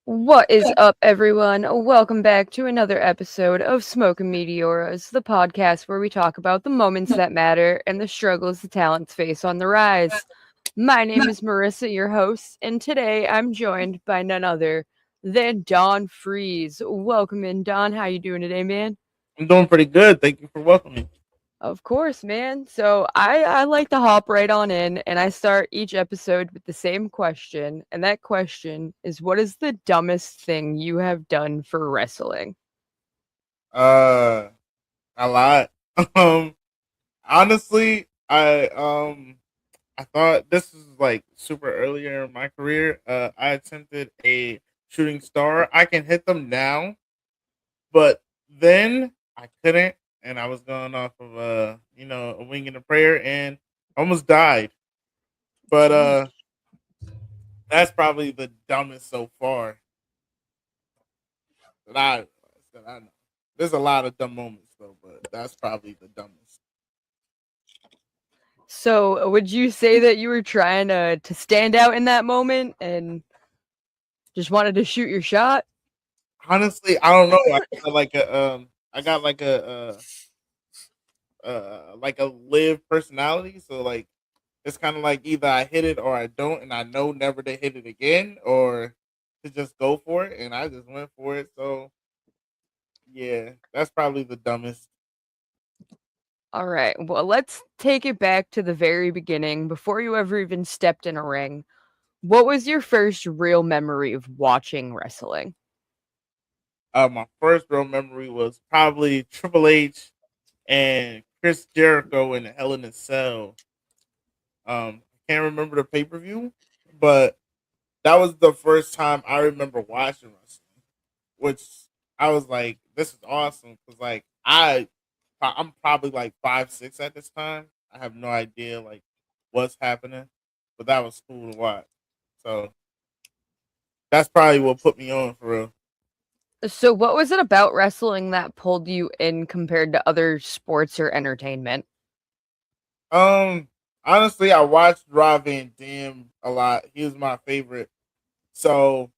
What is up, everyone? Welcome back to another episode of Smoke and Meteoras, the podcast where we talk about the moments that matter and the struggles the talents face on the rise. My name is Marissa, your host, and today I'm joined by none other than Don Freeze. Welcome in, Don. How you doing today, man? I'm doing pretty good. Thank you for welcoming. Of course, man. So I like to hop right on in, and I start each episode with the same question, and that question is, what is the dumbest thing you have done for wrestling? Uh, a lot. Um, honestly, I thought this was like super earlier in my career. I attempted a shooting star. I can hit them now, but then I couldn't, and I was going off of a wing and a prayer, and almost died. But Jeez. that's probably the dumbest so far that I know. There's a lot of dumb moments though, but that's probably the dumbest. So would you say that you were trying to stand out in that moment and just wanted to shoot your shot? Honestly, I don't know. I got like a live personality, so like it's kind of like either I hit it or I don't, and I know never to hit it again or to just go for it, and I just went for it. So yeah, that's probably the dumbest. All right. Well, let's take it back to the very beginning before you ever even stepped in a ring. What was your first real memory of watching wrestling? My first real memory was probably Triple H and Chris Jericho in Hell in a Cell. I can't remember the pay per view, but that was the first time I remember watching wrestling, which I was like, "This is awesome." Because like I'm probably like 5'6" at this time. I have no idea like what's happening, but that was cool to watch. So that's probably what put me on for real. So, what was it about wrestling that pulled you in compared to other sports or entertainment? Um, honestly, I watched Rob Van Dam a lot. He was my favorite. So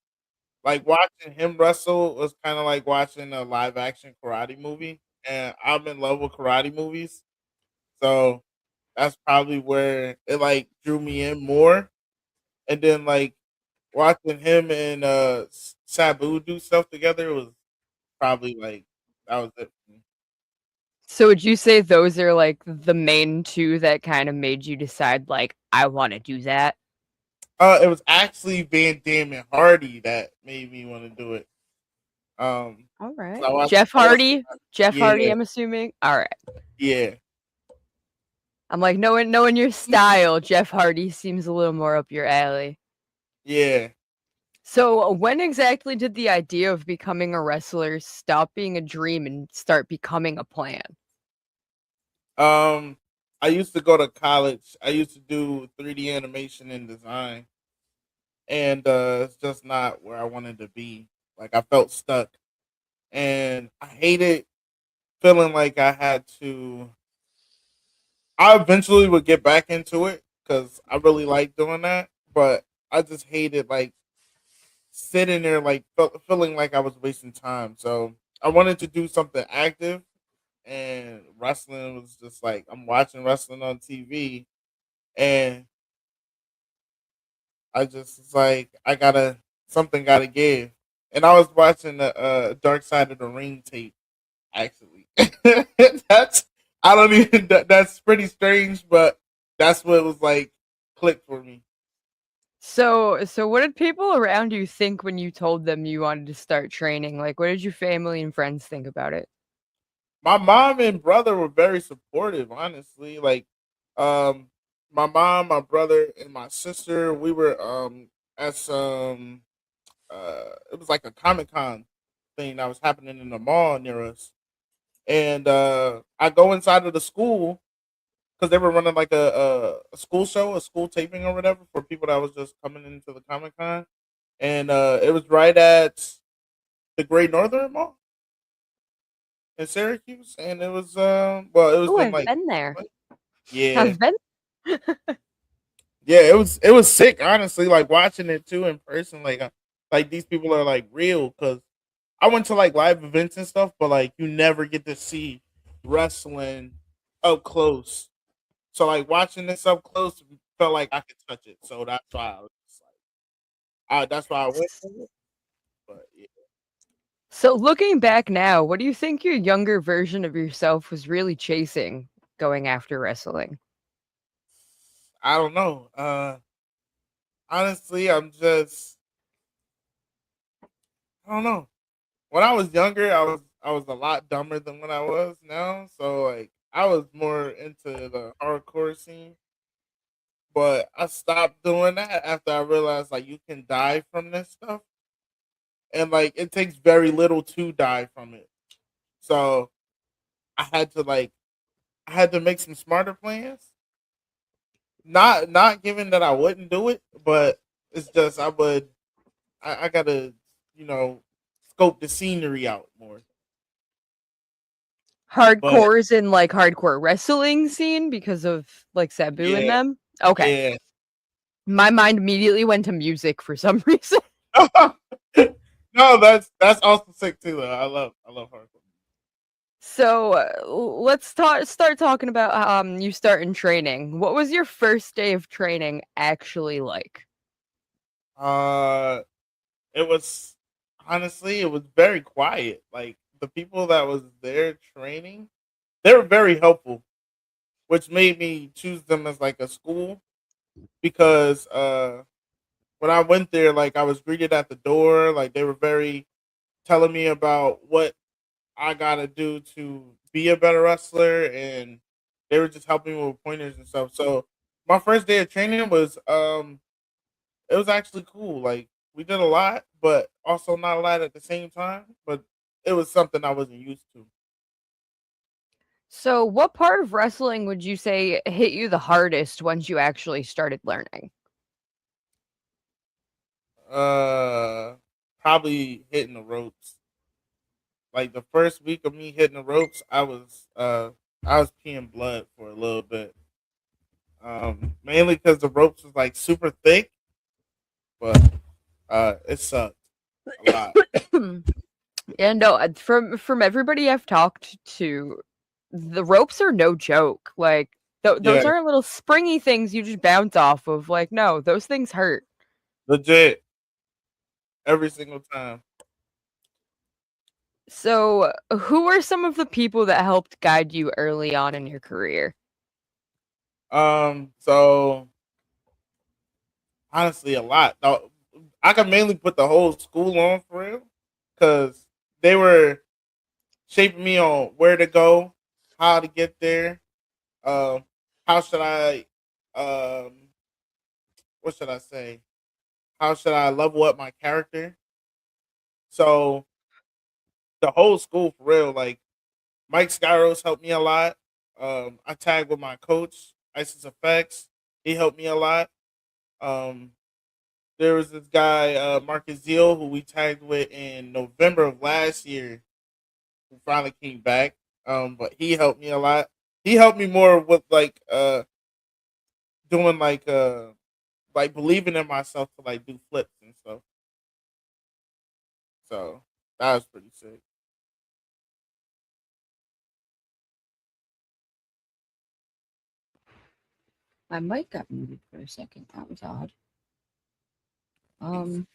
like watching him wrestle was kind of like watching a live action karate movie, and I'm in love with karate movies, so that's probably where it like drew me in more. And then like watching him and Sabu do stuff together was probably like that was it. For me. So, would you say those are like the main two that kind of made you decide, like, I want to do that? It was actually Van Damme and Hardy that made me want to do it. All 'Cause right. I was Jeff Hardy, yeah I'm assuming. All right. yeah I'm like, knowing your style, Jeff Hardy seems a little more up your alley. yeah. So, when exactly did the idea of becoming a wrestler stop being a dream and start becoming a plan? Um, I used to go to college. I used to do 3D animation and design, and it's just not where I wanted to be. Like I felt stuck, and I hated feeling like I had to. I eventually would get back into it because I really like doing that, but I just hated like sitting there like feeling like I was wasting time. So I wanted to do something active, and wrestling was just like I'm watching wrestling on TV, and I just was like, I gotta something gotta give. And I was watching the Dark Side of the Ring tape actually. that's I don't even that's pretty strange, but that's what was like clicked for me. So what did people around you think when you told them you wanted to start training? Like, what did your family and friends think about it? My mom and brother were very supportive, honestly. Like um my mom, my brother, and my sister, we were at some it was like a Comic-Con thing that was happening in the mall near us. And I go inside of the school because they were running like a school show, a school taping or whatever for people that was just coming into the Comic Con, and it was right at the Great Northern Mall in Syracuse, and it was well, it was Oh, in I've like been there. yeah, I've been. yeah, it was sick, honestly, like watching it too in person, like like these people are like real because I went to like live events and stuff, but like you never get to see wrestling up close. So like watching this up close felt like I could touch it. So that's why I was just like, that's why I went for it. But yeah, So looking back now, what do you think your younger version of yourself was really chasing going after wrestling? I don't know. Honestly, I don't know. When I was younger, I was a lot dumber than what I was now. So like I was more into the hardcore scene, but I stopped doing that after I realized like you can die from this stuff, and like it takes very little to die from it. So I had to like I had to make some smarter plans. Not given that I wouldn't do it, but it's just I gotta you know scope the scenery out more. But Hardcore is in like hardcore wrestling scene because of like Sabu and yeah, them? Okay. yeah. My mind immediately went to music for some reason. No, that's also sick too. Though. I love hardcore. So let's start talking about you starting training. What was your first day of training actually like? Uh, it was honestly it was very quiet. Like the people that was there training, they were very helpful, which made me choose them as like a school because when I went there, like I was greeted at the door, like they were very telling me about what I gotta do to be a better wrestler, and they were just helping me with pointers and stuff. So my first day of training was it was actually cool. Like we did a lot, but also not a lot at the same time. But it was something I wasn't used to. So what part of wrestling would you say hit you the hardest once you actually started learning? Uh, Probably hitting the ropes. Like the first week of me hitting the ropes, I was peeing blood for a little bit. Mainly because the ropes was like super thick, but it sucked a lot. Yeah, no, from everybody I've talked to, the ropes are no joke. Like those Yeah, aren't little springy things you just bounce off of. Like no, those things hurt. legit every single time. So, who are some of the people that helped guide you early on in your career? So honestly, a lot. Now, I can mainly put the whole school on for real, because they were shaping me on where to go, how to get there, um, how should I, um, what should I say? How should I level up my character? So the whole school for real, like Mike Skyros helped me a lot. I tagged with my coach, Isis Effects. He helped me a lot. Um, there was this guy, Marcus Zeal, who we tagged with in November of last year, who finally came back. But he helped me a lot. He helped me more with doing like believing in myself to like do flips and stuff. So that was pretty sick. My mic got muted for a second. That was odd. Peace. Um,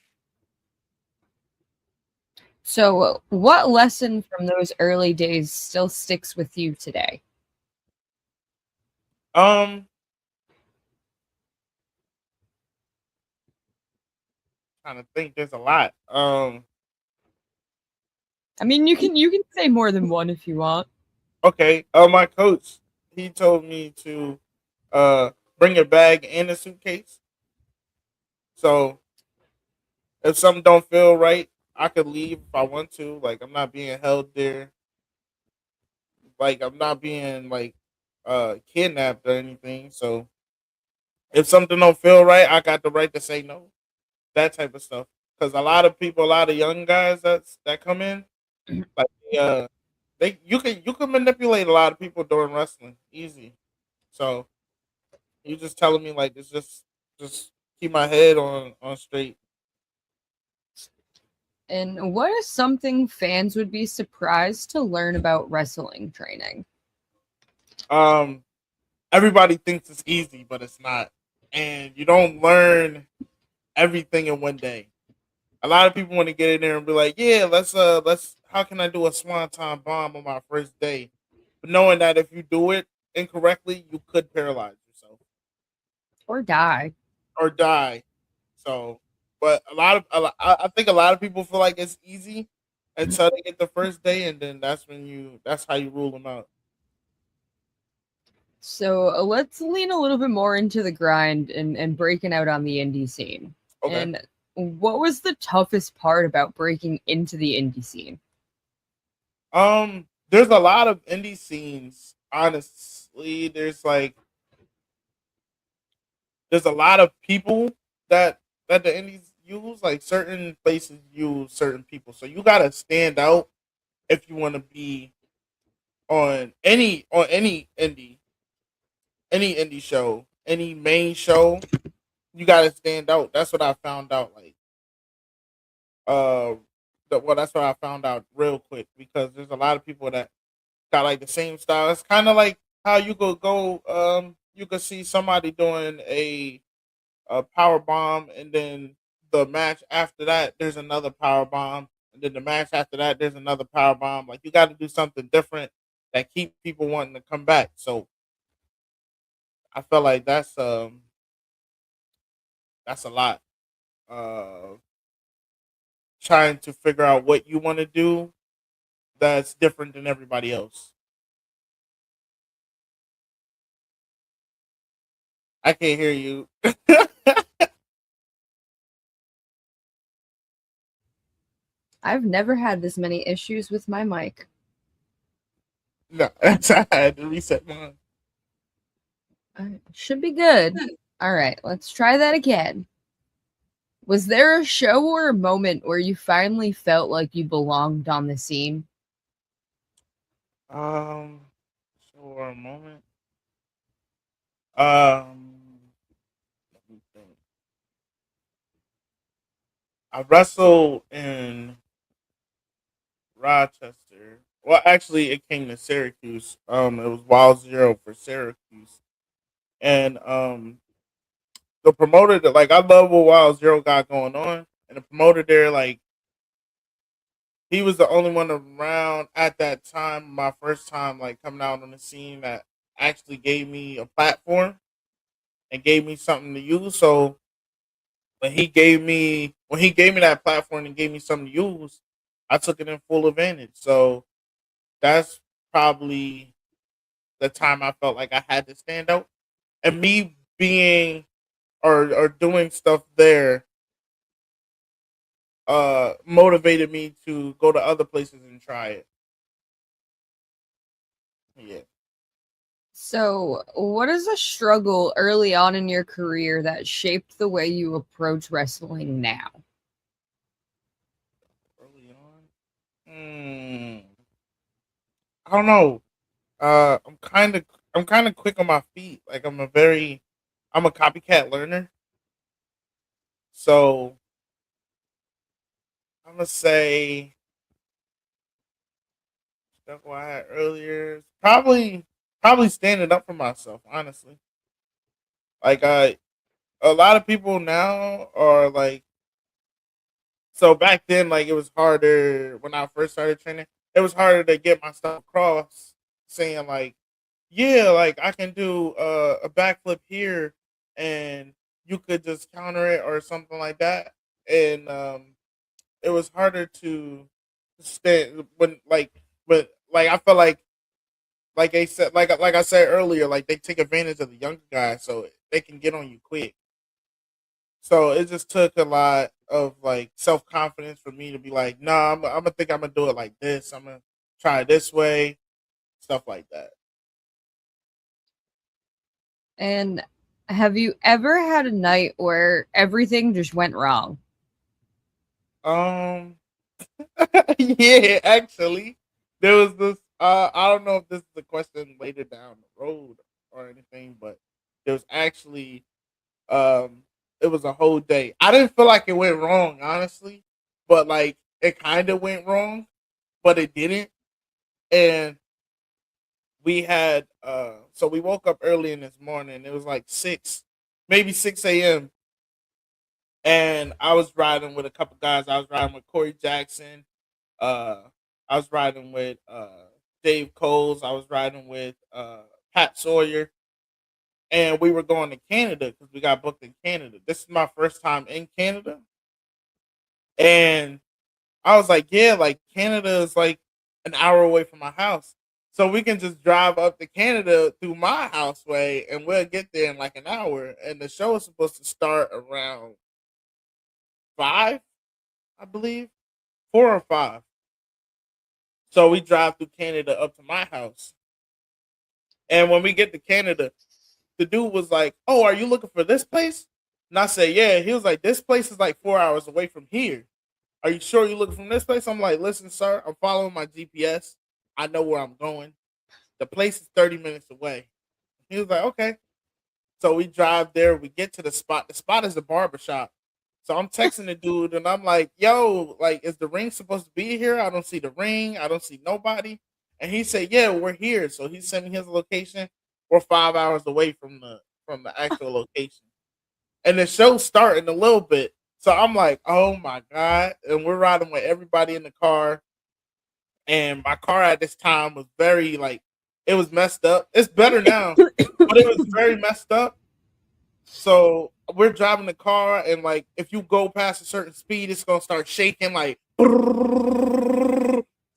so what lesson from those early days still sticks with you today? Um, Trying to think. There's a lot. I mean, you can say more than one if you want. Okay. My coach, he told me to uh bring a bag and a suitcase. So if something don't feel right, I could leave if I want to. Like I'm not being held there. Like I'm not being like kidnapped or anything. So if something don't feel right, I got the right to say no. That type of stuff. Because a lot of people, a lot of young guys that come in, like they you can manipulate a lot of people during wrestling easy. So you just telling me like it's just keep my head on straight. And what is something fans would be surprised to learn about wrestling training? Um, Everybody thinks it's easy, but it's not, and you don't learn everything in one day. A lot of people want to get in there and be like, "Yeah, let's. How can I do a swanton bomb on my first day?" But knowing that if you do it incorrectly, you could paralyze yourself Or die? or die. So, but I think a lot of people feel like it's easy until they get the first day, and then that's how you rule them out. So let's lean a little bit more into the grind and breaking out on the indie scene. Okay. And what was the toughest part about breaking into the indie scene? There's a lot of indie scenes. Honestly, there's a lot of people that the indies use. Like certain places use certain people, so you gotta stand out if you want to be on any indie show, any main show. You gotta stand out. That's what I found out. Like uh, that's what I found out real quick because there's a lot of people that got like the same style. It's kind of like how you could go you could see somebody doing a power bomb, and then the match after that there's another power bomb, and then the match after that there's another power bomb. Like you got to do something different that keep people wanting to come back. So I felt like that's a lot. Uh, Trying to figure out what you want to do that's different than everybody else. I can't hear you. I've never had this many issues with my mic. No, I had to reset mine. Should be good. All right, let's try that again. Was there a show or a moment where you finally felt like you belonged on the scene? Um, for a moment. Let me think. I wrestled in Rochester. Well, actually, it came to Syracuse. It was Wild Zero for Syracuse, and the promoter that like I love what Wild Zero got going on, and the promoter there like he was the only one around at that time, my first time like coming out on the scene that actually gave me a platform and gave me something to use. So when he gave me that platform and gave me something to use, I took it in full advantage. So that's probably the time I felt like I had to stand out. And me being or doing stuff there motivated me to go to other places and try it. Yeah. So, what is a struggle early on in your career that shaped the way you approach wrestling now? Early on. I don't know. I'm kind of quick on my feet. Like I'm a copycat learner. So I'm gonna say stuff what I had earlier. Probably standing up for myself. Honestly, like a lot of people now are like so back then like it was harder when I first started training. It was harder to get my stuff across, saying like yeah, like I can do a backflip here, and you could just counter it or something like that. And it was harder to stand when like I felt like they said like I said earlier, like they take advantage of the younger guys, so they can get on you quick. So it just took a lot of like self confidence for me to be like, nah, I'm gonna think I'm gonna do it like this. I'm gonna try it this way, stuff like that. And have you ever had a night where everything just went wrong? Um, yeah, actually, there was this. I don't know if this is a question later down the road or anything, but there was actually um, it was a whole day. I didn't feel like it went wrong, honestly, but like it kind of went wrong, but it didn't. And we had so we woke up early in this morning. It was like 6, maybe 6 a.m. And I was riding with a couple guys. I was riding with Corey Jackson. Uh, I was riding with Dave Coles. I was riding with Pat Sawyer, and we were going to Canada because we got booked in Canada. This is my first time in Canada, and I was like, yeah, like Canada is like an hour away from my house. So we can just drive up to Canada through my house way and we'll get there in like an hour. And the show is supposed to start around 5, I believe. 4 or 5. So we drive through Canada up to my house. And when we get to Canada, the dude was like, "Oh, are you looking for this place?" And I said, "Yeah." He was like, "This place is like 4 hours away from here. Are you sure you're looking from this place?" I'm like, "Listen, sir, I'm following my GPS. I know where I'm going. The place is 30 minutes away." He was like, "Okay." So we drive there. We get to the spot. The spot is the barber shop. So I'm texting the dude and I'm like, "Yo, like, is the ring supposed to be here? I don't see the ring. I don't see nobody." And he said, "Yeah, we're here." So he sent me his location. We're 5 hours away from the actual location. And the show's starting a little bit. So I'm like, "Oh my god!" And we're riding with everybody in the car. And my car at this time was very like it was messed up. It's better now, but it was very messed up. So we're driving the car, and like if you go past a certain speed, it's gonna start shaking like.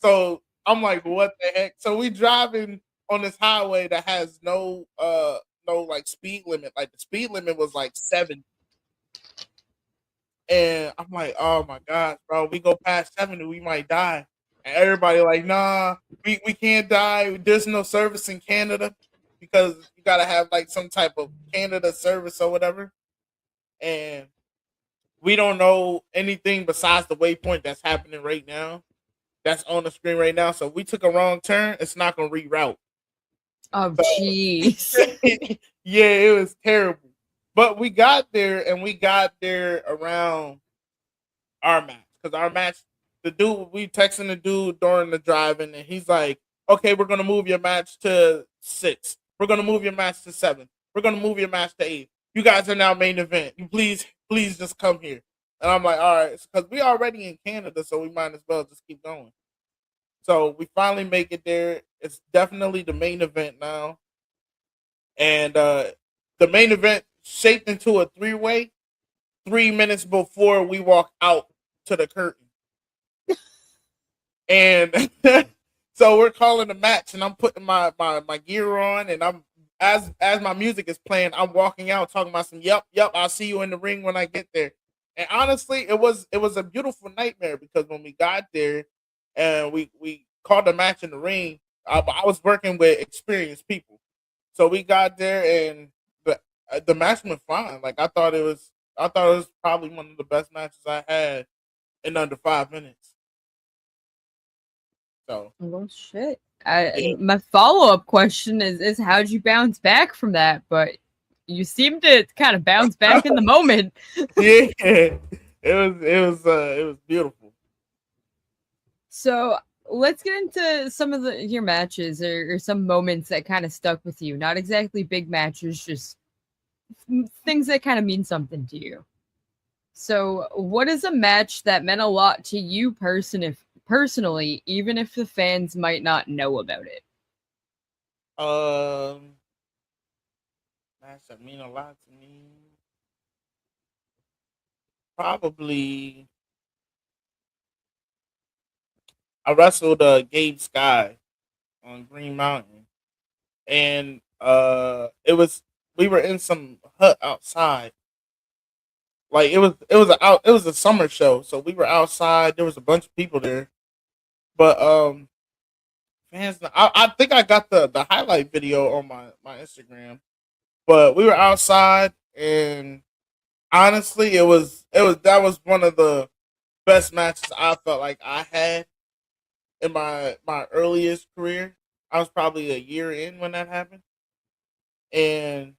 So I'm like, what the heck? So we driving on this highway that has no like speed limit. Like the speed limit was like 7. And I'm like, oh my gosh, bro, we go past 70, we might die. And everybody like, nah, we can't die. There's no service in Canada because you gotta have like some type of Canada service or whatever. And we don't know anything besides the waypoint that's happening right now. That's on the screen right now. So if we took a wrong turn, it's not gonna reroute. Oh, So jeez. yeah, it was terrible. But we got there and we got there around our match because our match, the dude we texting the dude during the driving, and he's like, "Okay, we're gonna move your match to 6. We're gonna move your match to 7. We're gonna move your match to 8. You guys are now main event. You please just come here." And I'm like, "All right," because we already in Canada, so we might as well just keep going. So we finally make it there. It's definitely the main event now, and the main event shaped into a 3-way. 3 minutes before we walk out to the curtain. And so we're calling a match, and I'm putting my gear on, and I'm as my music is playing, I'm walking out talking about some yep, I'll see you in the ring when I get there. And honestly, it was a beautiful nightmare because when we got there and we called the match in the ring, I was working with experienced people, so we got there and the match went fine. Like I thought it was probably one of the best matches I had in under 5 minutes. So Well, shit. yeah, My follow up question is how'd you bounce back from that? But you seem to kind of bounce back in the moment. yeah, it was beautiful. So let's get into some of your matches or some moments that kind of stuck with you. Not exactly big matches, just things that kind of mean something to you. So, what is a match that meant a lot to you personally, even if the fans might not know about it? Um, match that mean a lot to me. Probably I wrestled Gabe Sky on Green Mountain, and it was we were in some hut outside. Like it was a summer show, so we were outside. There was a bunch of people there, but fans. I think I got the highlight video on my Instagram, but we were outside, and honestly, it was that was one of the best matches I felt like I had in my earliest career. I was probably a year in when that happened, and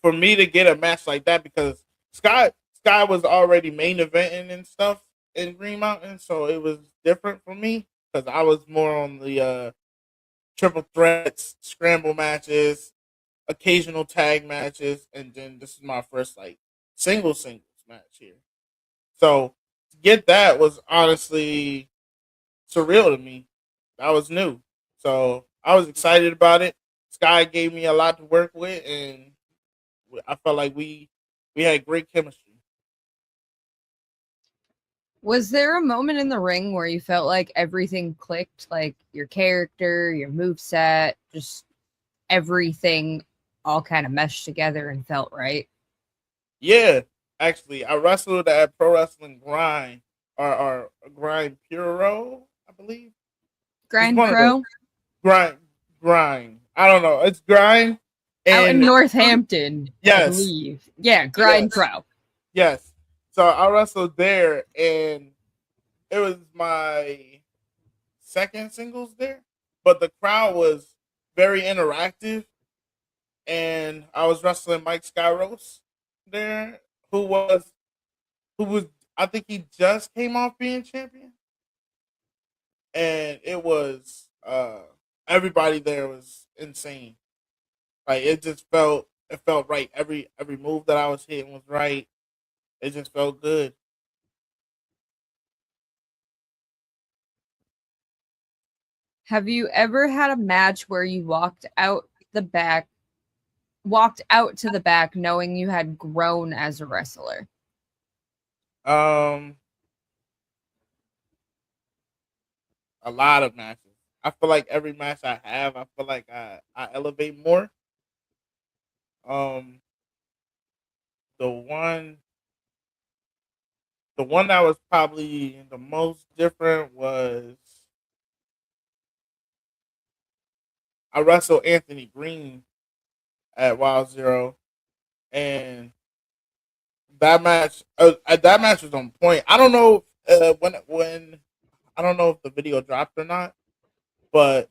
for me to get a match like that because Sky was already main eventing and stuff. in Green Mountain, so it was different for me because I was more on the triple threats, scramble matches, occasional tag matches, and then this is my first like singles match here. So to get that was honestly surreal to me. That was new, so I was excited about it. Sky gave me a lot to work with, and I felt like we had great chemistry. Was there a moment in the ring where you felt like everything clicked, like your character, your move set, just everything all kind of meshed together and felt right? Yeah, actually, I wrestled at Pro Wrestling Grind or Grind Puro, I believe. It's Grind one of those Pro grind grind. I don't know. It's grind out in and Northampton, I yes, believe. Yeah, Grind yes, Pro. yes. So I wrestled there, and it was my second singles there, but the crowd was very interactive, and I was wrestling Mike Skyros there, who was who was I think he just came off being champion, and it was everybody there was insane. Like it felt right. Every move that I was hitting was right. It just felt good. Have you ever had a match where you the back, walked out to the back knowing you had grown as a wrestler? Um, a lot of matches. I feel like every match I have, I feel like I elevate more. Um, the one the one that was probably the most different was I wrestled Anthony Green at Wild Zero, and that match was on point. I don't know when I don't know if the video dropped or not, but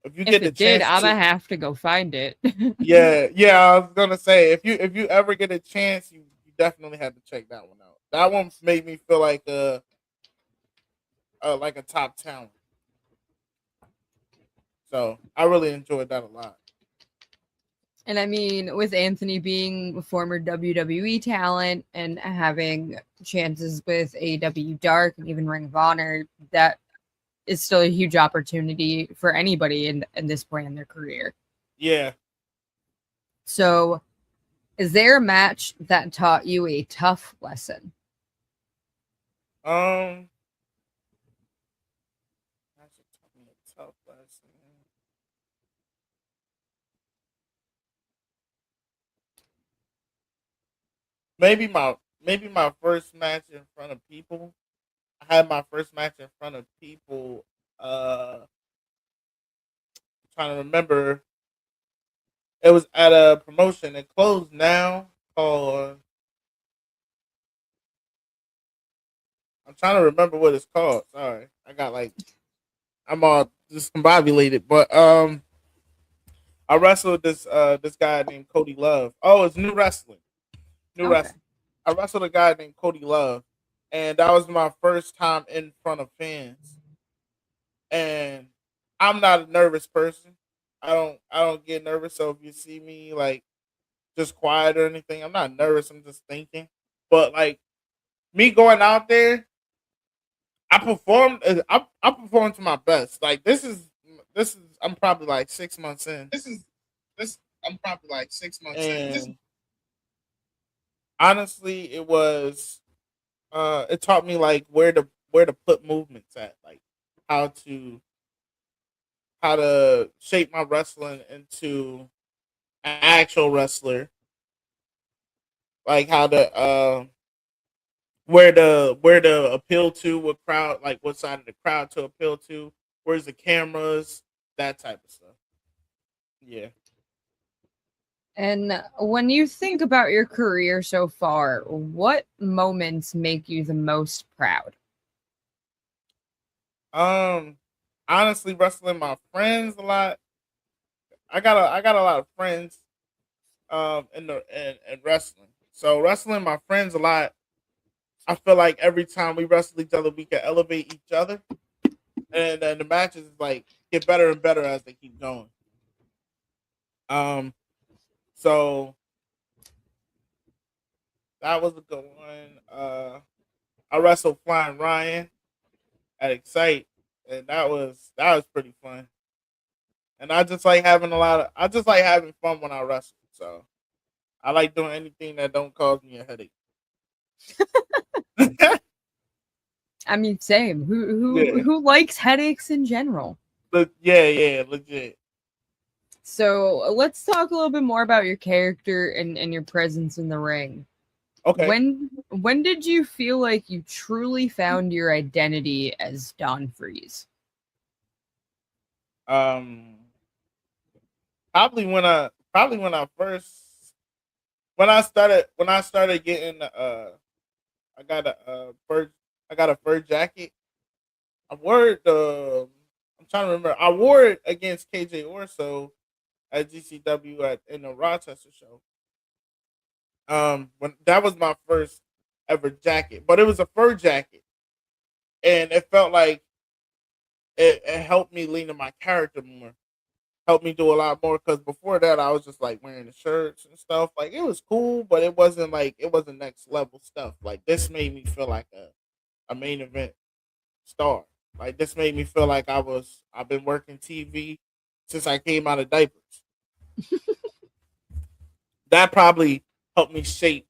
if you If get the it did, chance I'm to, gonna have to go find it. yeah, I was gonna say if you ever get a chance, you definitely have to check that one out. That one made me feel like a top talent. So I really enjoyed that a lot. And I mean, with Anthony being a former WWE talent and having chances with AW Dark and even Ring of Honor, that is still a huge opportunity for anybody in this point in their career. Yeah. So, is there a match that taught you a tough lesson? Um. That's a tough lesson. Maybe my first match in front of people. I had my first match in front of people. Trying to remember. It was at a promotion. It closed now. Called. I'm trying to remember what it's called. Sorry, I got like I'm all discombobulated. But I wrestled this guy named Cody Love. Oh, it's New Wrestling. New Okay. Wrestling. I wrestled a guy named Cody Love, and that was my first time in front of fans. And I'm not a nervous person. I don't get nervous. So if you see me like just quiet or anything, I'm not nervous. I'm just thinking. But like me going out there, I performed. I performed to my best. Like this is. I'm probably like 6 months in, This is this. I'm probably like 6 months in. and honestly, it taught me like where to put movements at, like how to how to shape my wrestling into an actual wrestler, like how to where to appeal to, what crowd, like what side of the crowd to appeal to, where's the cameras, that type of stuff. Yeah. And when you think about your career so far, what moments make you the most proud? Um honestly, wrestling my friends a lot. I got a lot of friends in wrestling. So wrestling my friends a lot, I feel like every time we wrestle each other, we can elevate each other, and then the matches like get better and better as they keep going. Um, so that was a good one. I wrestled Flying Ryan at Excite, and that was pretty fun. And I just like having I just like having fun when I wrestle. So I like doing anything that don't cause me a headache. I mean, same. Yeah, Who likes headaches in general? yeah, legit. So let's talk a little bit more about your character and your presence in the ring. Okay. When did you feel like you truly found your identity as Don Freeze? Um, probably when I first when I started getting I got a fur jacket. I wore it. I'm trying to remember. I wore it against KJ Orso at GCW in the Rochester show. When that was my first ever jacket, but it was a fur jacket, and it felt like it helped me lean in my character more, helped me do a lot more. Because before that, I was just like wearing the shirts and stuff. Like it was cool, but it wasn't next level stuff. Like this made me feel like a main event star. Like this made me feel like I've been working TV since I came out of diapers. That probably helped me shape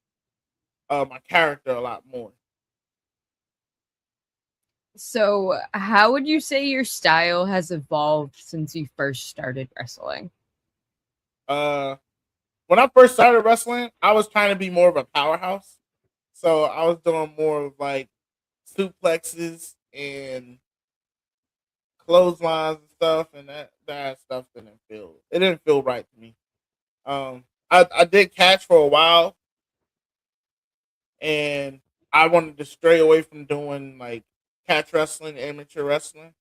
my character a lot more. So, how would you say your style has evolved since you first started wrestling? Uh, when I first started wrestling, I was trying to be more of a powerhouse. So I was doing more of like suplexes and clotheslines and stuff, and that stuff didn't feel right to me. I did catch for a while, and I wanted to stray away from doing like catch wrestling, amateur wrestling,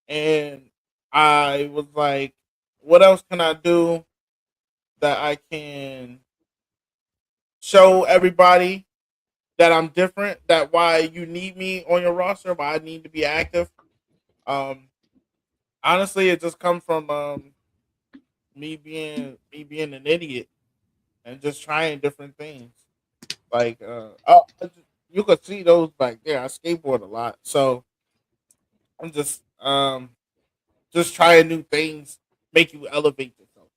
and I was like, what else can I do that I can show everybody that I'm different, that why you need me on your roster, why I need to be active. Um, Honestly, it just comes from me being an idiot and just trying different things. Like you could see those back there. I skateboard a lot, so I'm just trying new things, make you elevate yourself.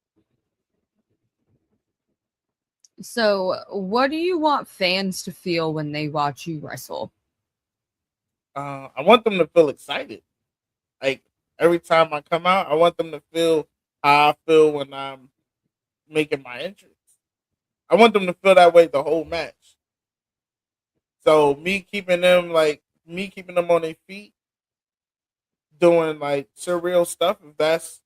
So, what do you want fans to feel when they watch you wrestle? I want them to feel excited. Like every time I come out, I want them to feel how I feel when I'm making my entrance. I want them to feel that way the whole match. So me keeping them on their feet, doing like surreal stuff. If that's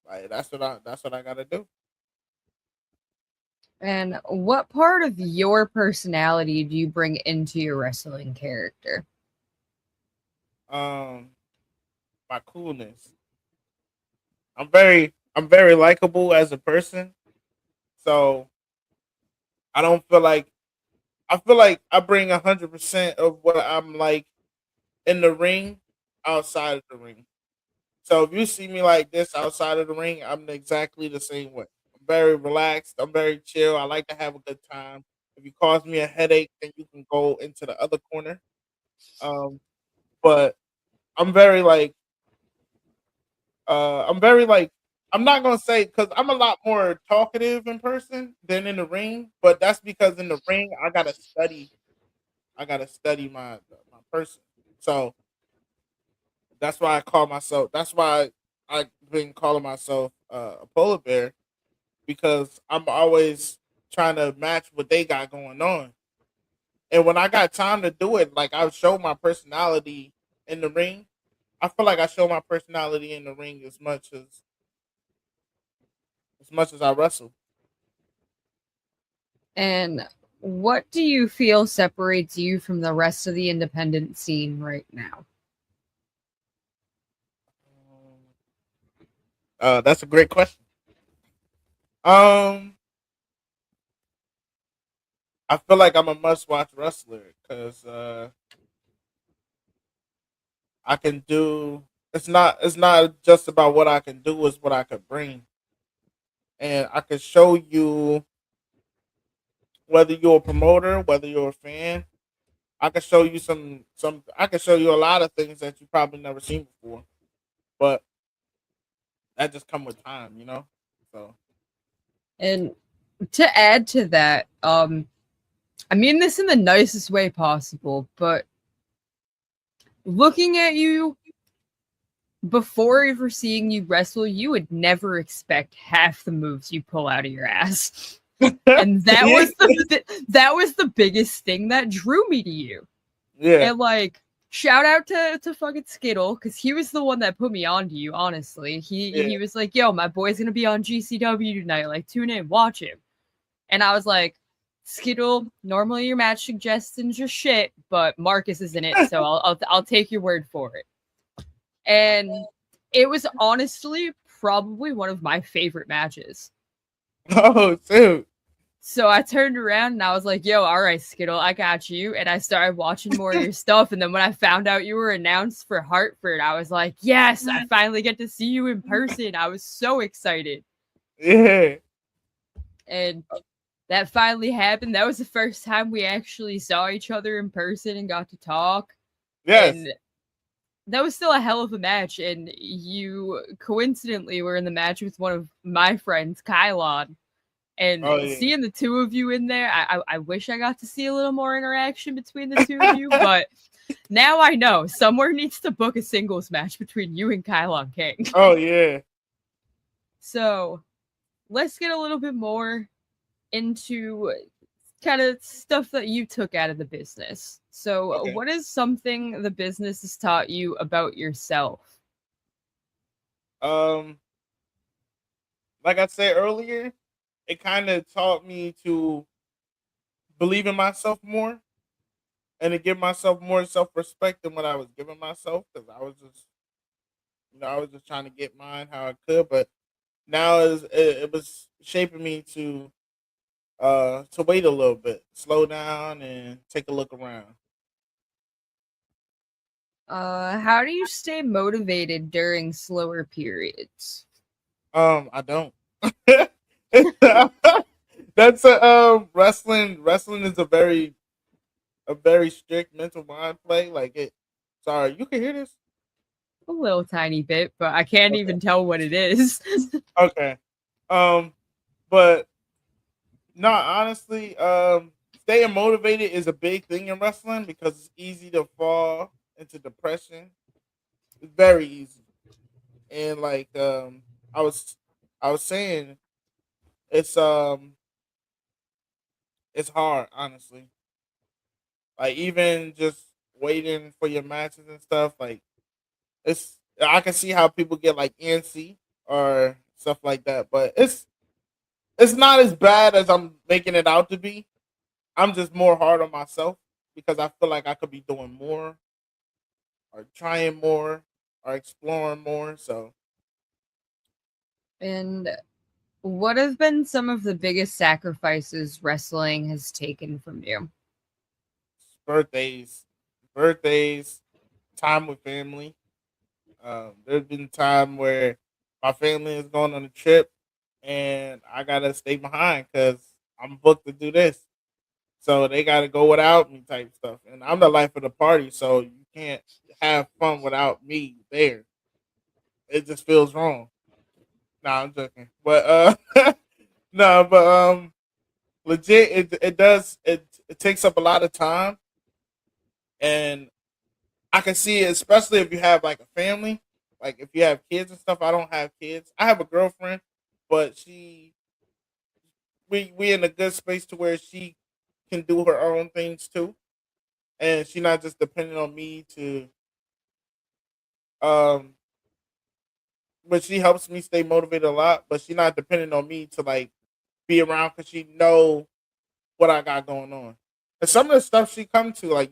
what I gotta do. And what part of your personality do you bring into your wrestling character? Um, my coolness. I'm very likable as a person. So I don't feel like I feel like I bring 100% of what I'm like in the ring outside of the ring. So if you see me like this outside of the ring, I'm exactly the same way. I'm very relaxed. I'm very chill. I like to have a good time. If you cause me a headache, then you can go into the other corner. Um, but I'm very like, I'm very like, I'm not gonna say because I'm a lot more talkative in person than in the ring. But that's because in the ring, I gotta study. I gotta study my person. So that's why I call myself. That's why I've been calling myself a polar bear because I'm always trying to match what they got going on. And when I got time to do it, like I show my personality in the ring. I feel like I show my personality in the ring as much as I wrestle. And what do you feel separates you from the rest of the independent scene right now? That's a great question. Um, I feel like I'm a must watch wrestler because I can do. It's not just about what I can do; it's what I could bring, and I can show you whether you're a promoter, whether you're a fan. I can show you some. I can show you a lot of things that you probably never seen before, but that just come with time, you know. So And to add to that, I mean this in the nicest way possible, but looking at you before ever seeing you wrestle, you would never expect half the moves you pull out of your ass. And that yeah, was that was the biggest thing that drew me to you. yeah, And like shout out to fucking Skittle because he was the one that put me on to you. Honestly, he yeah. was like, "Yo, my boy's gonna be on GCW tonight. Like, tune in, watch him." And I was like, "Skittle, normally your match suggestions are shit, but Marcus is in it, so I'll take your word for it." And it was honestly probably one of my favorite matches. Oh, shoot. So I turned around and I was like, yo, all right, Skittle, I got you. And I started watching more of your stuff. And then when I found out you were announced for Hartford, I was like, yes, I finally get to see you in person. I was so excited. Yeah. And that finally happened. That was the first time we actually saw each other in person and got to talk. Yes. And that was still a hell of a match. And you coincidentally were in the match with one of my friends, Kylon. And Oh yeah. seeing the two of you in there, I wish I got to see a little more interaction between the two of you, but now I know somewhere needs to book a singles match between you and Kylon King. Oh yeah. So let's get a little bit more into kind of stuff that you took out of the business. So, Okay. what is something the business has taught you about yourself? Um, like I said earlier, it kind of taught me to believe in myself more and to give myself more self respect than what I was giving myself because I was just, I was just trying to get mine how I could. But now it was shaping me to wait a little bit, slow down, and take a look around. How do you stay motivated during slower periods? I don't. That's a wrestling. Wrestling is a very strict mental mind play. Like it. Sorry, you can hear this. A little tiny bit, but I can't Okay. even tell what it is. Okay. Um, but no, honestly, staying motivated is a big thing in wrestling because it's easy to fall into depression. It's very easy, and like I was, I was saying, it's it's hard, honestly. Like even just waiting for your matches and stuff, like it's I can see how people get like antsy or stuff like that, but it's not as bad as I'm making it out to be. I'm just more hard on myself because I feel like I could be doing more or trying more or exploring more. So And what have been some of the biggest sacrifices wrestling has taken from you? birthdays, birthdays, time with family. There's been time where my family is going on a trip and I gotta stay behind because I'm booked to do this. So they gotta go without me type stuff. And I'm the life of the party, so you can't have fun without me there. It just feels wrong. Nah, I'm joking. But no, but legit it takes up a lot of time and I can see it, especially if you have like a family, like if you have kids and stuff. I don't have kids. I have a girlfriend, but we in a good space to where she can do her own things too, and she not just depending on me to um. But she helps me stay motivated a lot. But she not depending on me to like be around because she know what I got going on. And some of the stuff she come to, like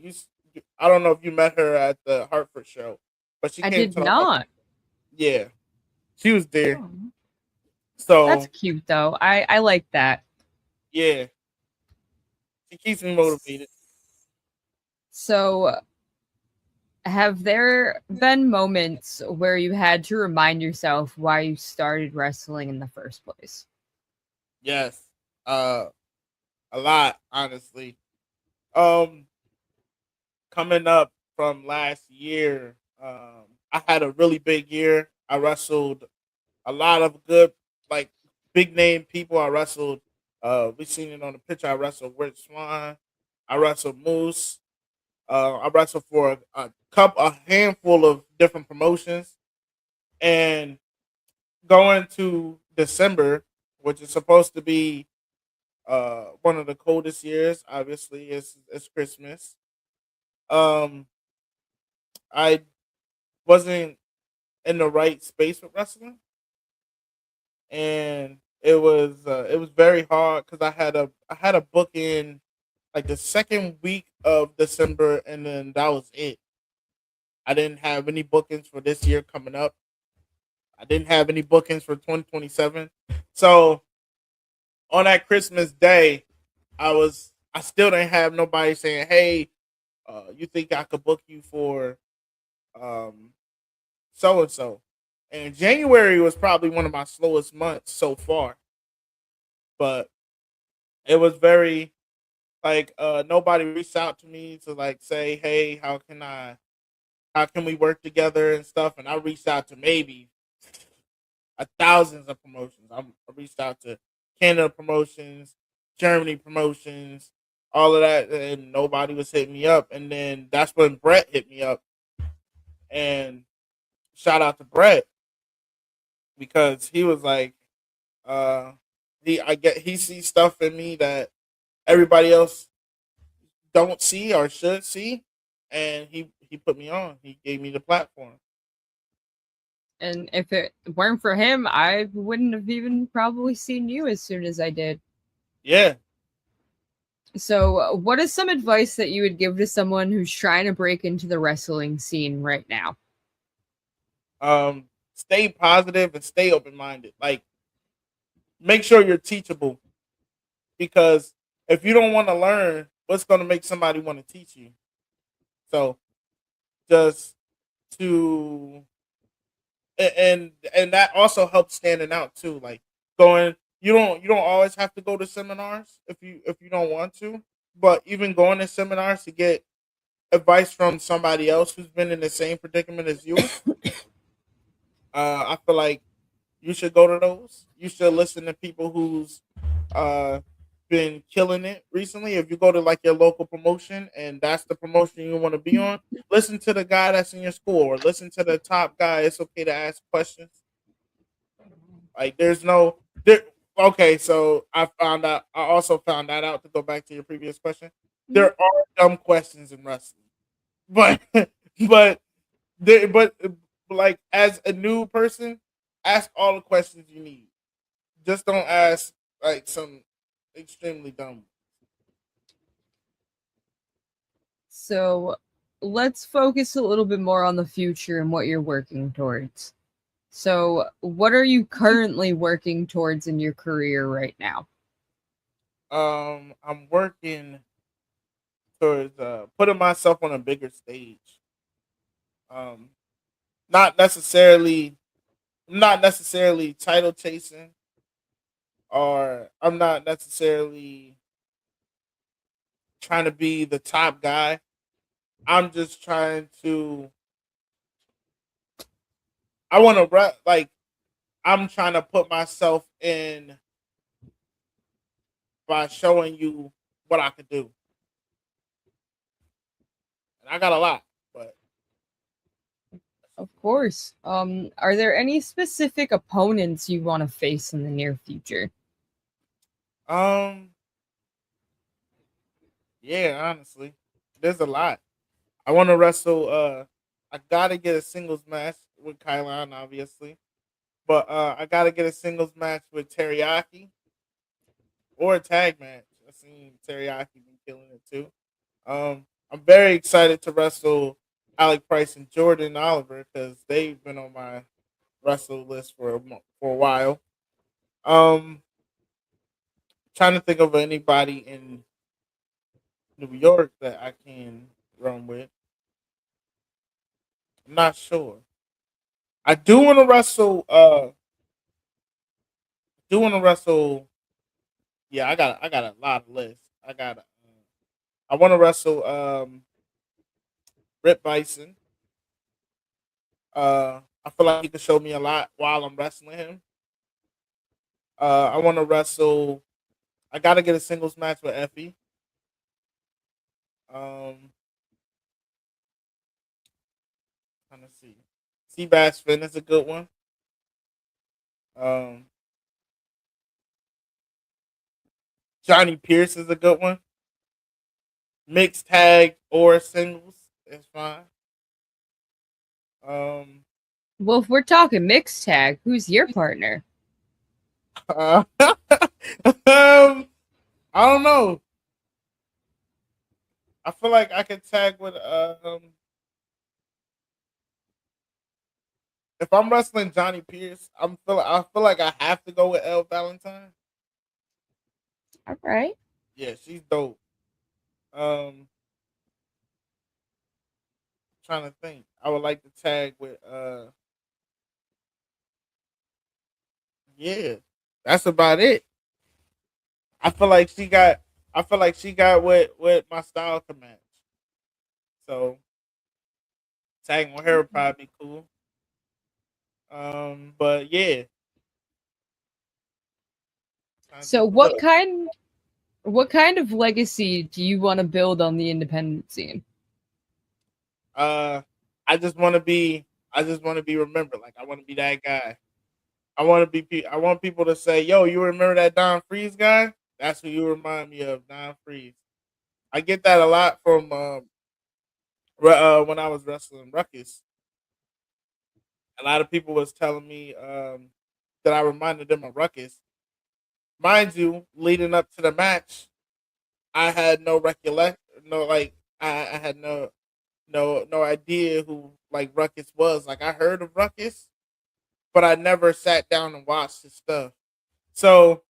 I don't know if you met her at the Hartford show, but she I came did to the Hartford. not. Yeah, she was there. Oh, that's So cute though. I like that. yeah, She keeps me motivated. So, have there been moments where you had to remind yourself why you started wrestling in the first place? Yes, uh, a lot honestly. Um, Coming up from last year, I had a really big year. I wrestled a lot of good, like big name people. I wrestled. We seen it on the picture. I wrestled Rich Swan. I wrestled Moose. I wrestled for a handful of different promotions, and going to December, which is supposed to be one of the coldest years. Obviously, it's Christmas. Um, I wasn't in the right space with wrestling, and it was very hard because I had a book in like the second week of December, and then that was it. I didn't have any bookings for this year coming up. I didn't have any bookings for 2027. So on that Christmas day, I still didn't have nobody saying, "Hey, you think I could book you for um so and so?" And January was probably one of my slowest months so far, but it was very like nobody reached out to me to like say, "Hey, how can we work together and stuff?" And I reached out to maybe thousands of promotions. I reached out to Canada promotions, Germany promotions, all of that, and nobody was hitting me up. And then that's when Brett hit me up, and shout out to Brett because he was like, uh, he sees stuff in me that everybody else don't see or should see, and he put me on. He gave me the platform. And if it weren't for him, I wouldn't have even probably seen you as soon as I did. Yeah. So, what is some advice that you would give to someone who's trying to break into the wrestling scene right now? Stay positive and stay open minded. Like, make sure you're teachable because if you don't want to learn, what's going to make somebody want to teach you? So just to and that also helps standing out too. Like going, you don't always have to go to seminars if you don't want to, but even going to seminars to get advice from somebody else who's been in the same predicament as you, I feel like you should go to those. You should listen to people who's uh been killing it recently. If you go to like your local promotion and that's the promotion you want to be on, listen to the guy that's in your school or listen to the top guy. It's okay to ask questions. Like there's no there. Okay, so I also found that out to go back to your previous question. There are dumb questions in wrestling, but but but like as a new person, ask all the questions you need. Just don't ask like some extremely dumb. So, let's focus a little bit more on the future and what you're working towards. So, what are you currently working towards in your career right now? I'm working towards putting myself on a bigger stage. Um, not necessarily, not necessarily title chasing, or I'm not necessarily trying to be the top guy. I'm just trying to. I want to like. I'm trying to put myself in by showing you what I could do, and I got a lot, but Of course. Are there any specific opponents you want to face in the near future? um, yeah, honestly, there's a lot. I want to wrestle. I gotta get a singles match with Kylon, obviously, but I gotta get a singles match with Teriyaki or a tag match. I've seen Teriyaki been killing it too. I'm very excited to wrestle Alec Price and Jordan Oliver because they've been on my wrestle list for a while. Um, Trying to think of anybody in. New York that I can run with. I'm not sure. I do want to wrestle. Do want to wrestle. Yeah, I got a lot of lists. I want to wrestle Rip Bison. I feel like he could show me a lot while I'm wrestling him. I want to wrestle. I got to get a singles match with Effie. Um, trying to see. Seabass Finn is a good one. Um, Johnny Pierce is a good one. Mixed tag or singles is fine. Um, Well, if we're talking mixed tag, who's your partner? I don't know. I feel like I could tag with if I'm wrestling Johnny Pierce, I feel like I have to go with Elle Valentine. All right. Yeah, she's dope. Um, trying to think. I would like to tag with yeah. That's about it. I feel like she got I feel like she got what my style can match. So tagging with her would probably be cool. But yeah, trying to So think of what. what kind of legacy do you want to build on the independent scene? Uh, I just want to be. I just want to be remembered. Like I want to be that guy. I want to be. I want people to say, "Yo, you remember that Don Freeze guy? That's who you remind me of, Don Freeze." I get that a lot from when I was wrestling Ruckus. A lot of people was telling me that I reminded them of Ruckus. Mind you, leading up to the match, I had no recollection, no like I had no idea who like Ruckus was. Like I heard of Ruckus, but I never sat down and watched his stuff. So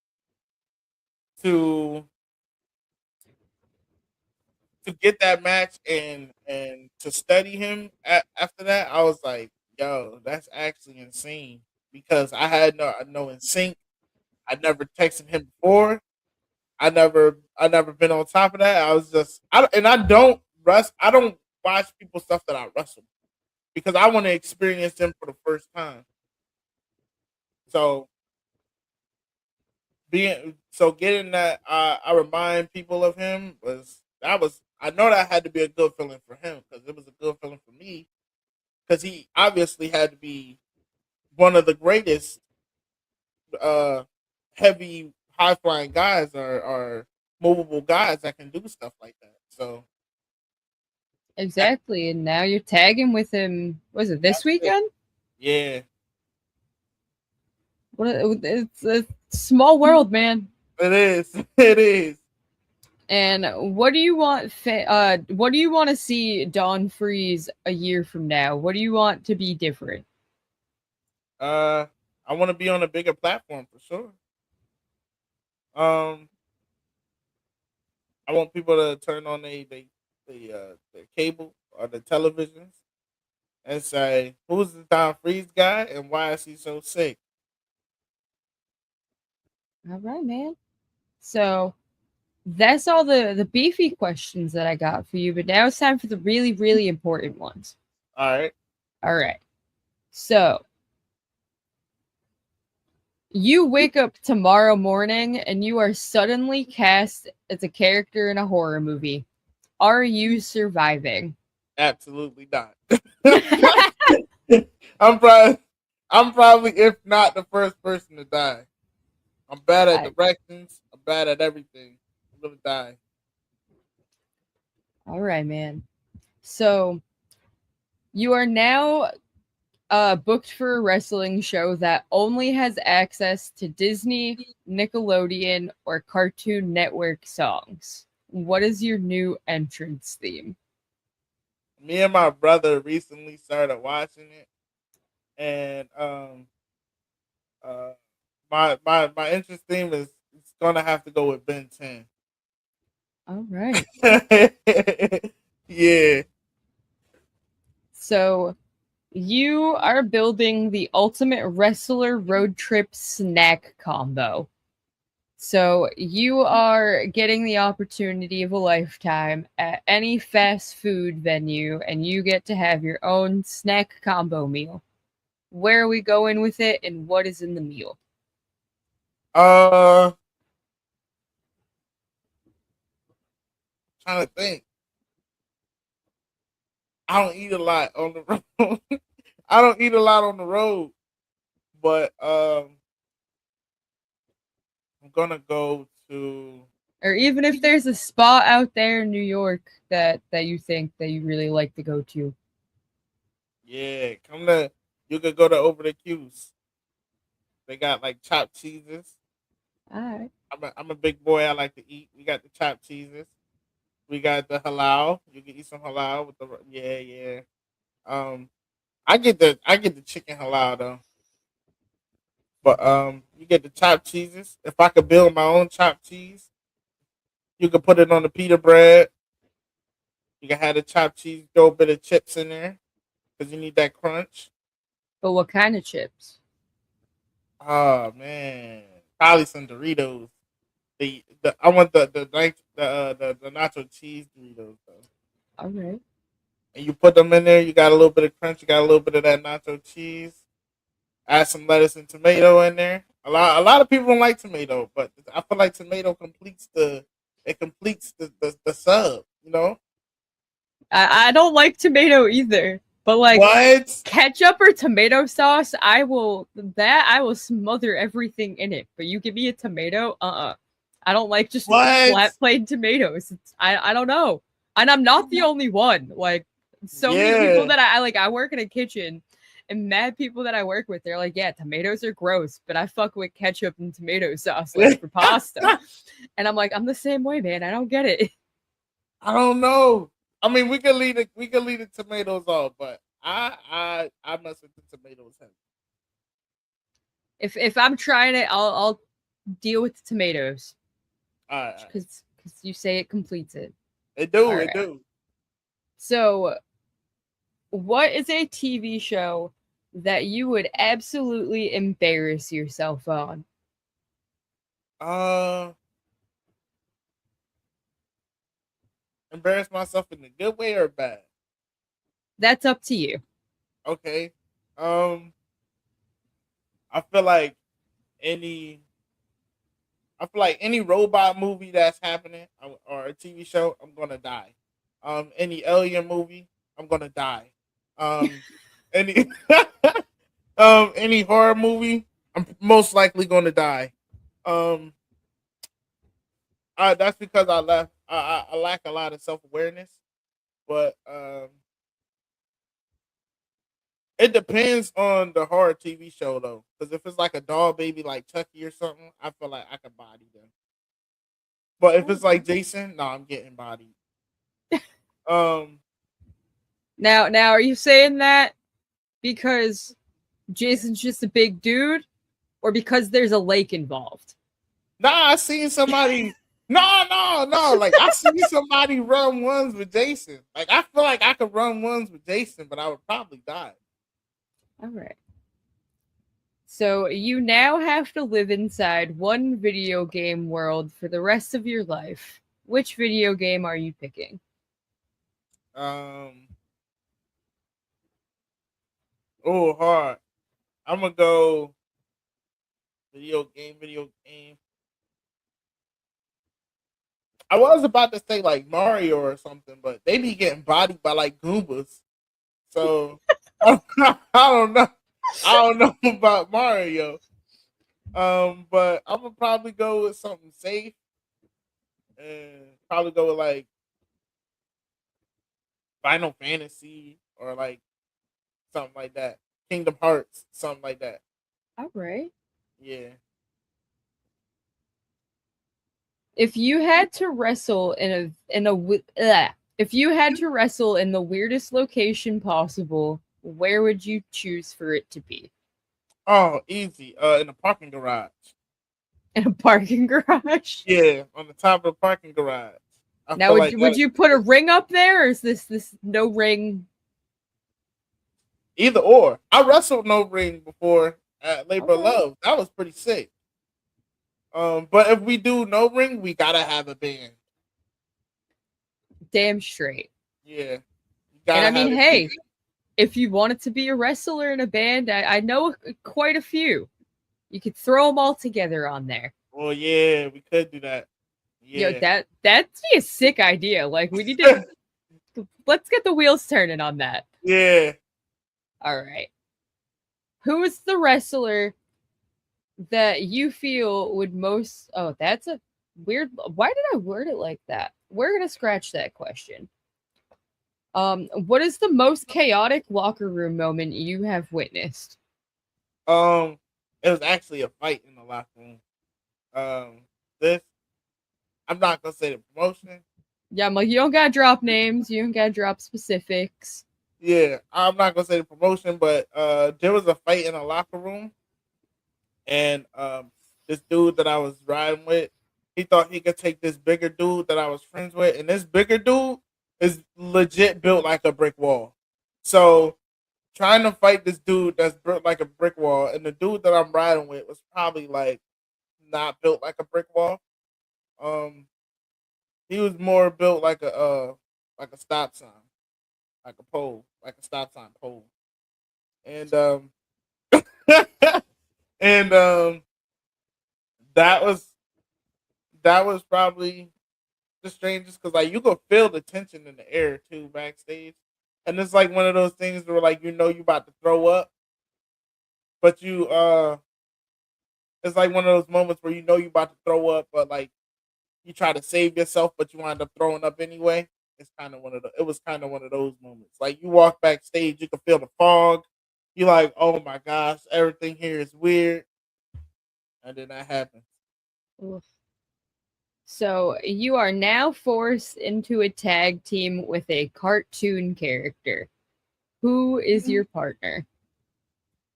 to to get that match and to study him after that, I was like, yo, that's actually insane because I had no in sync. I never texted him before. I never been on top of that. I was just I don't I don't watch people's stuff that I wrestle because I want to experience them for the first time. So getting that I remind people of him was I know that had to be a good feeling for him because it was a good feeling for me because he obviously had to be one of the greatest uh heavy high flying guys or movable guys that can do stuff like that. So that, Exactly. And now you're tagging with him. Was it this that's it. weekend? Yeah, It's a small world, man. it is. It is. And what do you want to see Dawn Freeze a year from now? What do you want to be different? Uh, I want to be on a bigger platform for sure. Um, I want people to turn on their cable or the televisions and say, "Who's the Don Freeze guy and why is he so sick?" All right, man. So that's all the beefy questions that I got for you, but now it's time for the really, really important ones. All right, All right. So you wake up tomorrow morning and you are suddenly cast as a character in a horror movie. Are you surviving? absolutely not. I'm probably, I'm probably, if not the first person to die. I'm bad at I, directions. I'm bad at everything. I'm gonna die. all right, man. So you are now booked for a wrestling show that only has access to Disney, Nickelodeon, or Cartoon Network songs. What is your new entrance theme? Me and my brother recently started watching it, and uh, my interest theme is it's gonna have to go with Ben 10. All right. Yeah. So you are building the ultimate wrestler road trip snack combo. So you are getting the opportunity of a lifetime at any fast food venue, and you get to have your own snack combo meal. Where are we going with it, and what is in the meal? Uh, trying to think. I don't eat a lot on the road. I don't eat a lot on the road, but I'm gonna go to Or even if there's a spot out there in New York that you think that you really like to go to. yeah. Come to you could go to over the queues. They got like chopped cheeses. All right. I'm a big boy. I like to eat. We got the chopped cheeses. We got the halal. You can eat some halal with the yeah yeah. Um, I get the chicken halal though. But you get the chopped cheeses. If I could build my own chopped cheese, you could put it on the pita bread. You can have the chopped cheese, throw a bit of chips in there because you need that crunch. But what kind of chips? Oh man, probably some Doritos. The I want the nacho cheese Doritos though. All right. And you put them in there. You got a little bit of crunch. You got a little bit of that nacho cheese. Add some lettuce and tomato in there. A lot of people don't like tomato, but I feel like tomato completes the sub. You know I don't like tomato either, but like what? ketchup or tomato sauce, I will smother everything in it. But you give me a tomato, I don't like just What? flat plain tomatoes. I don't know, and I'm not the only one. Like so many people Yeah. that I like, I work in a kitchen, and mad people that I work with, they're like, yeah, tomatoes are gross, but I fuck with ketchup and tomato sauce like for pasta, and I'm like, I'm the same way, man. I don't get it. I don't know. I mean, we could leave the tomatoes off, but I mess with the tomatoes heavy. If I'm trying it, I'll deal with the tomatoes All right. because you say it completes it. It All do, it right. do. So, what is a TV show that you would absolutely embarrass yourself on? Uh, embarrass myself in a good way or bad? That's up to you. Okay. Um, I feel like any any robot movie that's happening or a TV show, I'm gonna die. Any alien movie, I'm gonna die. Um, any any horror movie, I'm most likely gonna die. Um, that's because I lack a lot of self awareness, but it depends on the horror TV show though. Because if it's like a doll baby like Chucky or something, I feel like I could body them. But if it's like Jason, no, I'm getting bodied. Um, Now, are you saying that because Jason's just a big dude, or because there's a lake involved? nah, I seen somebody. No, no, no. Like I seen somebody run ones with Jason. Like I feel like I could run ones with Jason, but I would probably die. All right. So you now have to live inside one video game world for the rest of your life. Which video game are you picking? Um, oh, hard. I'm gonna go video game. Video game. I was about to say like Mario or something, but they be getting bodied by like Goombas. So I don't know. I don't know about Mario. But I'm gonna probably go with something safe and probably go with like Final Fantasy or like something like that. Kingdom Hearts, something like that. All right. Yeah. If you had to wrestle if you had to wrestle in the weirdest location possible, where would you choose for it to be? Oh, easy. In the parking garage. In a parking garage? Yeah, on the top of the parking garage. I Now, feel like would that you put a ring up there, or is this no ring? either or. I wrestled no ring before at All Labor of right, Love. That was pretty sick. But if we do no ring, we gotta have a band. damn straight. Yeah, you And I gotta mean, have it be. hey, if you wanted to be a wrestler in a band, I know quite a few. You could throw them all together on there. Well, yeah, we could do that. Yo, Yeah. that'd be a sick idea. Like, we need to let's get the wheels turning on that. Yeah. All right. Who is the wrestler that you feel would most? Oh, that's a weird. Why did I word it like that? We're gonna scratch that question. What is the most chaotic locker room moment you have witnessed? Um, it was actually a fight in the locker room. This I'm not gonna say the promotion. Yeah, I'm like, you don't gotta drop names, you don't gotta drop specifics. Yeah, I'm not gonna say the promotion, but there was a fight in a locker room, and this dude that I was riding with, he thought he could take this bigger dude that I was friends with, and this bigger dude is legit built like a brick wall. So trying to fight this dude that's built like a brick wall, and the dude that I'm riding with was probably like not built like a brick wall. Um, he was more built like a stop sign, like a pole, like a stop sign pole, and and that was that was probably the strangest because like you could feel the tension in the air too backstage, and it's like one of those things where like you about to throw up, but it's like one of those moments where you about to throw up, but like you try to save yourself, but you wind up throwing up anyway. It's kind of one of the. It was kind of one of those moments. Like you walk backstage, you can feel the fog. You're like, oh my gosh, everything here is weird, and then that happens. Oof. So you are now forced into a tag team with a cartoon character. Who is your partner?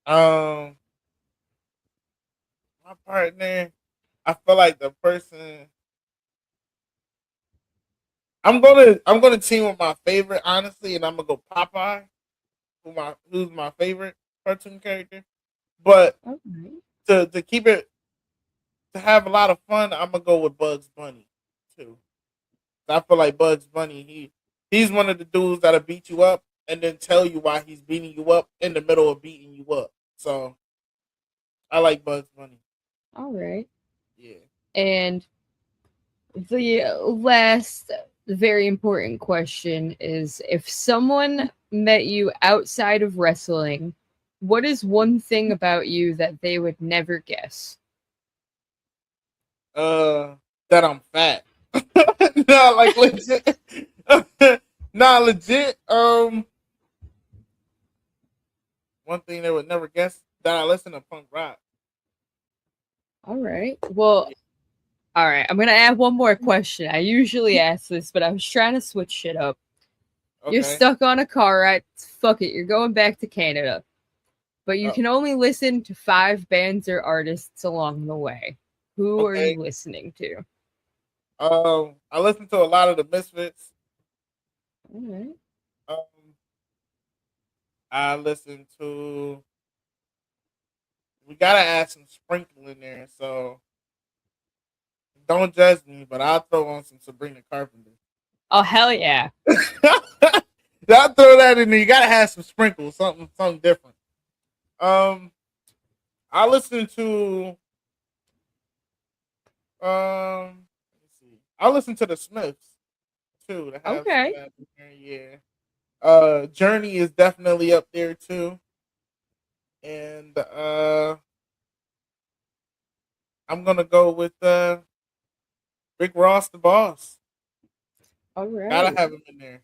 Um, my partner, I feel like the person I'm gonna team with my favorite honestly, and I'm gonna go Popeye, who's my favorite cartoon character. But Okay. to keep it to have a lot of fun, I'm gonna go with Bugs Bunny too. I feel like Bugs Bunny, he's one of the dudes that'll beat you up and then tell you why he's beating you up in the middle of beating you up. So I like Bugs Bunny. All right. Yeah. And the last very important question is, if someone met you outside of wrestling, what is one thing about you that they would never guess? Uh, that I'm fat. No, like legit. Nah, legit. One thing they would never guess that I listen to punk rock. All right. Well, Yeah. all right. I'm going to add one more question. I usually ask this, but I was trying to switch shit up. You're Okay. stuck on a car ride. Fuck it. You're going back to Canada. But you Uh, can only listen to 5 bands or artists along the way. Who are you okay. listening to? I listen to a lot of the Misfits. All right. Um, I listen to. We gotta add some sprinkle in there, so don't judge me, but I'll throw on some Sabrina Carpenter. Oh, hell yeah. I'll throw that in there. You gotta have some sprinkles, something different. Um, I listen to let's see. I listen to the Smiths too to have some of Okay. that in there. Yeah. Journey is definitely up there too, and I'm gonna go with Rick Ross, the boss. All Gotta right. have him in there.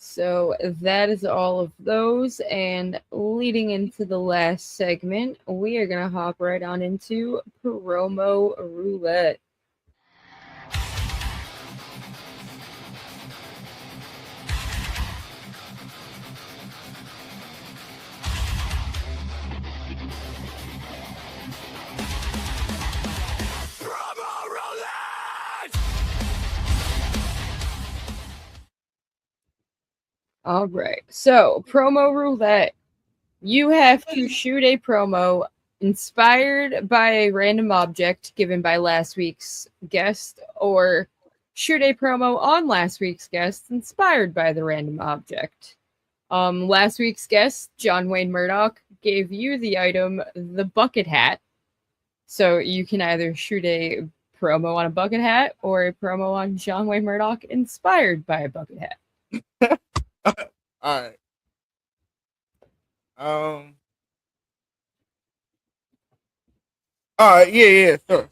So that is all of those. And leading into the last segment, we are going to hop right on into promo roulette. All right. So, promo roulette. You have to shoot a promo inspired by a random object given by last week's guest, or shoot a promo on last week's guest inspired by the random object. Last week's guest, John Wayne Murdoch, gave you the item, the bucket hat. So you can either shoot a promo on a bucket hat or a promo on John Wayne Murdoch inspired by a bucket hat. All right. Um. All right. Yeah. Yeah. Sure.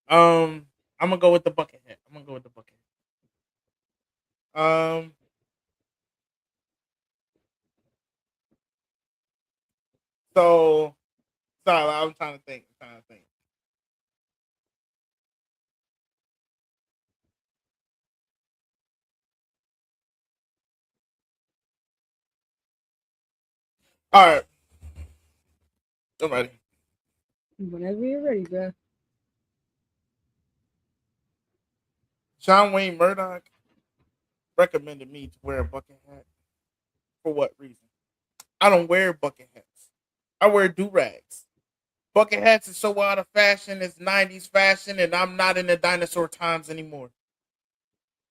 I'm gonna go with the bucket hat. I'm gonna go with the bucket hat. So sorry, I'm trying to think. I'm trying to think. All right. I'm ready. Whenever you're ready, bro. John Wayne Murdoch recommended me to wear a bucket hat. For what reason? I don't wear bucket hats. I wear do rags. Bucket hats is so out of fashion. It's 90s fashion, and I'm not in the dinosaur times anymore.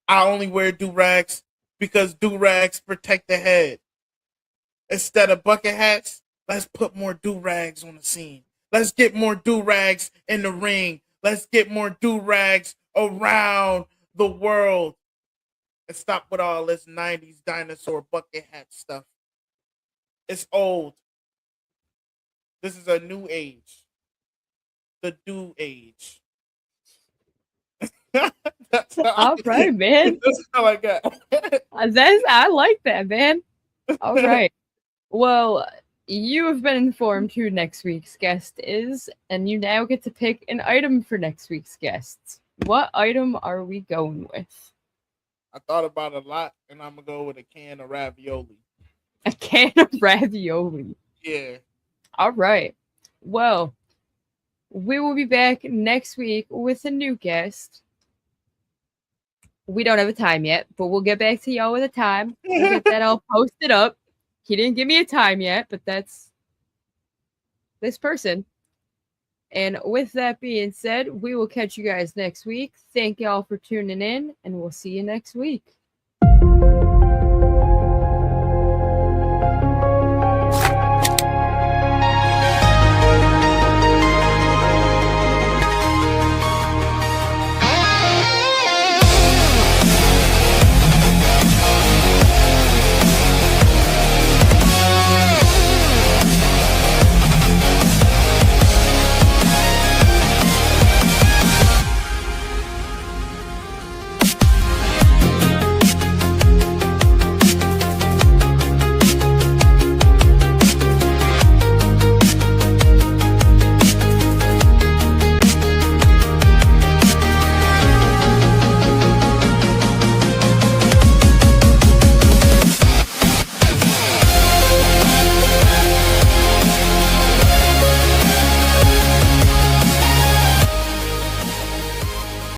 I only wear do rags because do rags protect the head. Instead of bucket hats, let's put more do rags on the scene. Let's get more do rags in the ring. Let's get more do rags around the world and stop with all this 90s dinosaur bucket hat stuff. It's old. This is a new age. The do age. that's how All right, man. that's how I got. I like that, man. All right. Well, you have been informed who next week's guest is, and you now get to pick an item for next week's guests. What item are we going with? I thought about it a lot, and I'm gonna go with a can of ravioli. A can of ravioli. Yeah. All right. Well, we will be back next week with a new guest. We don't have a time yet, but we'll get back to y'all with a time. We'll get that all posted up. He didn't give me a time yet, but that's this person. And with that being said, we will catch you guys next week. Thank y'all for tuning in, and we'll see you next week.